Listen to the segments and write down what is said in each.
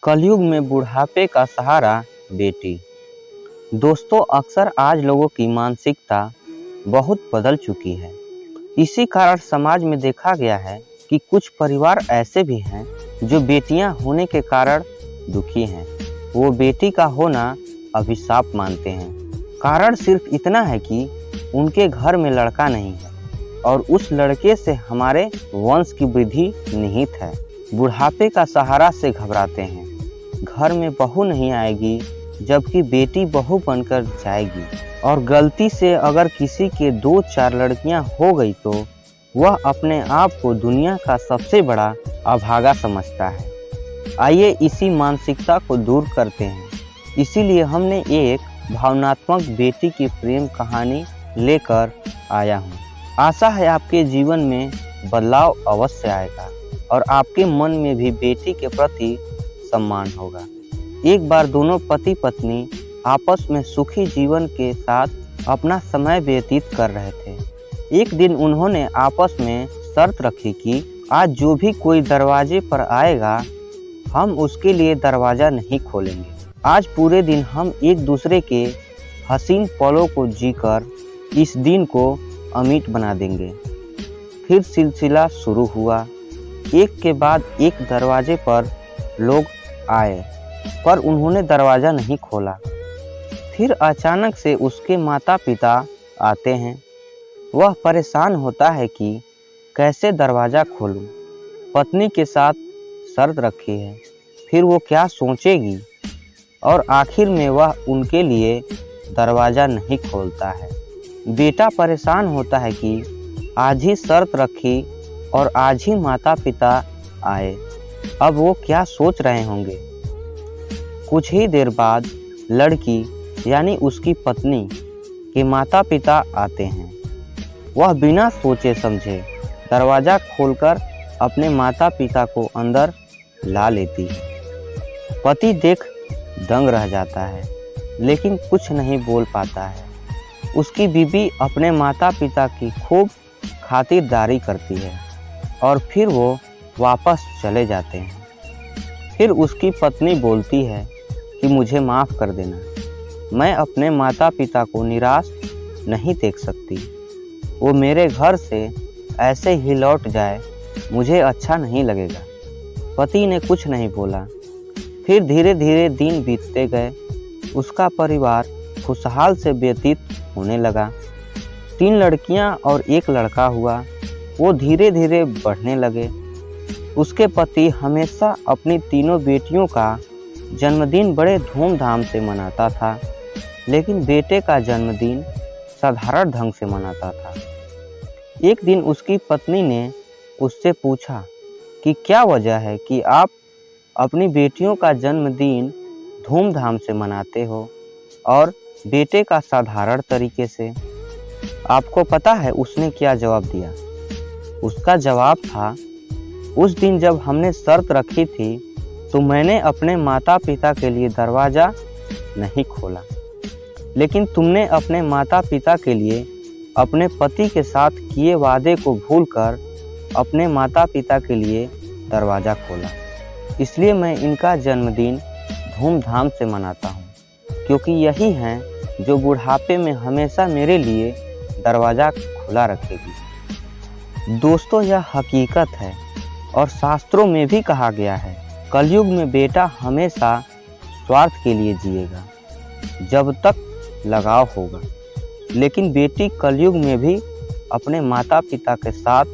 कलयुग में बुढ़ापे का सहारा बेटी। दोस्तों, अक्सर आज लोगों की मानसिकता बहुत बदल चुकी है। इसी कारण समाज में देखा गया है कि कुछ परिवार ऐसे भी हैं जो बेटियां होने के कारण दुखी हैं। वो बेटी का होना अभिशाप मानते हैं। कारण सिर्फ इतना है कि उनके घर में लड़का नहीं है और उस लड़के से हमारे वंश की वृद्धि निहित है। बुढ़ापे का सहारा से घबराते हैं। घर में बहू नहीं आएगी जबकि बेटी बहू बनकर जाएगी, और गलती से अगर किसी के 2-4 लड़कियां हो गई तो वह अपने आप को दुनिया का सबसे बड़ा अभागा समझता है। आइए इसी मानसिकता को दूर करते हैं। इसीलिए हमने एक भावनात्मक बेटी की प्रेम कहानी लेकर आया हूँ। आशा है आपके जीवन में बदलाव अवश्य आएगा और आपके मन में भी बेटी के प्रति सम्मान होगा। एक बार दोनों पति पत्नी आपस में सुखी जीवन के साथ अपना समय व्यतीत कर रहे थे। एक दिन उन्होंने आपस में शर्त रखी कि आज जो भी कोई दरवाजे पर आएगा हम उसके लिए दरवाज़ा नहीं खोलेंगे। आज पूरे दिन हम एक दूसरे के हसीन पलों को जीकर इस दिन को अमिट बना देंगे। फिर सिलसिला शुरू हुआ। एक के बाद एक दरवाजे पर लोग आए पर उन्होंने दरवाज़ा नहीं खोला। फिर अचानक से उसके माता पिता आते हैं। वह परेशान होता है कि कैसे दरवाज़ा खोलूं। पत्नी के साथ शर्त रखी है, फिर वो क्या सोचेगी, और आखिर में वह उनके लिए दरवाज़ा नहीं खोलता है। बेटा परेशान होता है कि आज ही शर्त रखी और आज ही माता पिता आए, अब वो क्या सोच रहे होंगे। कुछ ही देर बाद लड़की यानी उसकी पत्नी के माता पिता आते हैं। वह बिना सोचे समझे दरवाज़ा खोलकर अपने माता पिता को अंदर ला लेती है। पति देख दंग रह जाता है लेकिन कुछ नहीं बोल पाता है। उसकी बीवी अपने माता पिता की खूब खातिरदारी करती है और फिर वो वापस चले जाते हैं। फिर उसकी पत्नी बोलती है कि मुझे माफ़ कर देना, मैं अपने माता पिता को निराश नहीं देख सकती। वो मेरे घर से ऐसे ही लौट जाए मुझे अच्छा नहीं लगेगा। पति ने कुछ नहीं बोला। फिर धीरे धीरे दिन बीतते गए। उसका परिवार खुशहाल से व्यतीत होने लगा। 3 लड़कियां और 1 लड़का हुआ। वो धीरे धीरे बढ़ने लगे। उसके पति हमेशा अपनी तीनों बेटियों का जन्मदिन बड़े धूमधाम से मनाता था, लेकिन बेटे का जन्मदिन साधारण ढंग से मनाता था। एक दिन उसकी पत्नी ने उससे पूछा कि क्या वजह है कि आप अपनी बेटियों का जन्मदिन धूमधाम से मनाते हो और बेटे का साधारण तरीके से। आपको पता है उसने क्या जवाब दिया? उसका जवाब था, उस दिन जब हमने शर्त रखी थी तो मैंने अपने माता पिता के लिए दरवाज़ा नहीं खोला, लेकिन तुमने अपने माता पिता के लिए अपने पति के साथ किए वादे को भूलकर अपने माता पिता के लिए दरवाज़ा खोला। इसलिए मैं इनका जन्मदिन धूमधाम से मनाता हूँ, क्योंकि यही हैं जो बुढ़ापे में हमेशा मेरे लिए दरवाज़ा खुला रखेगी। दोस्तों, यह हकीकत है और शास्त्रों में भी कहा गया है, कलयुग में बेटा हमेशा स्वार्थ के लिए जिएगा जब तक लगाव होगा, लेकिन बेटी कलयुग में भी अपने माता पिता के साथ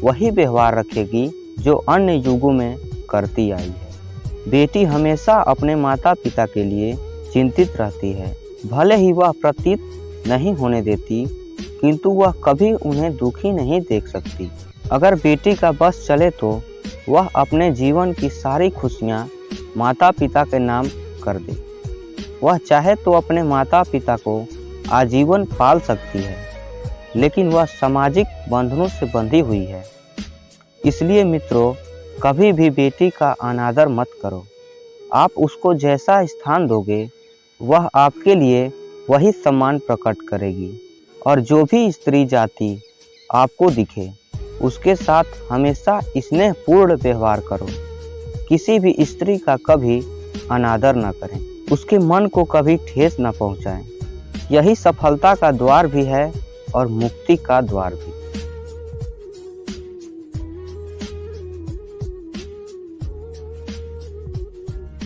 वही व्यवहार रखेगी जो अन्य युगों में करती आई है। बेटी हमेशा अपने माता पिता के लिए चिंतित रहती है। भले ही वह प्रतीत नहीं होने देती, किंतु वह कभी उन्हें दुखी नहीं देख सकती। अगर बेटी का बस चले तो वह अपने जीवन की सारी खुशियाँ माता पिता के नाम कर दे। वह चाहे तो अपने माता पिता को आजीवन पाल सकती है, लेकिन वह सामाजिक बंधनों से बंधी हुई है। इसलिए मित्रों, कभी भी बेटी का अनादर मत करो। आप उसको जैसा स्थान दोगे वह आपके लिए वही सम्मान प्रकट करेगी। और जो भी स्त्री जाति आपको दिखे उसके साथ हमेशा स्नेहपूर्ण व्यवहार करो, किसी भी स्त्री का कभी अनादर न करें, उसके मन को कभी ठेस न पहुंचाएं। यही सफलता का द्वार भी है और मुक्ति का द्वार भी।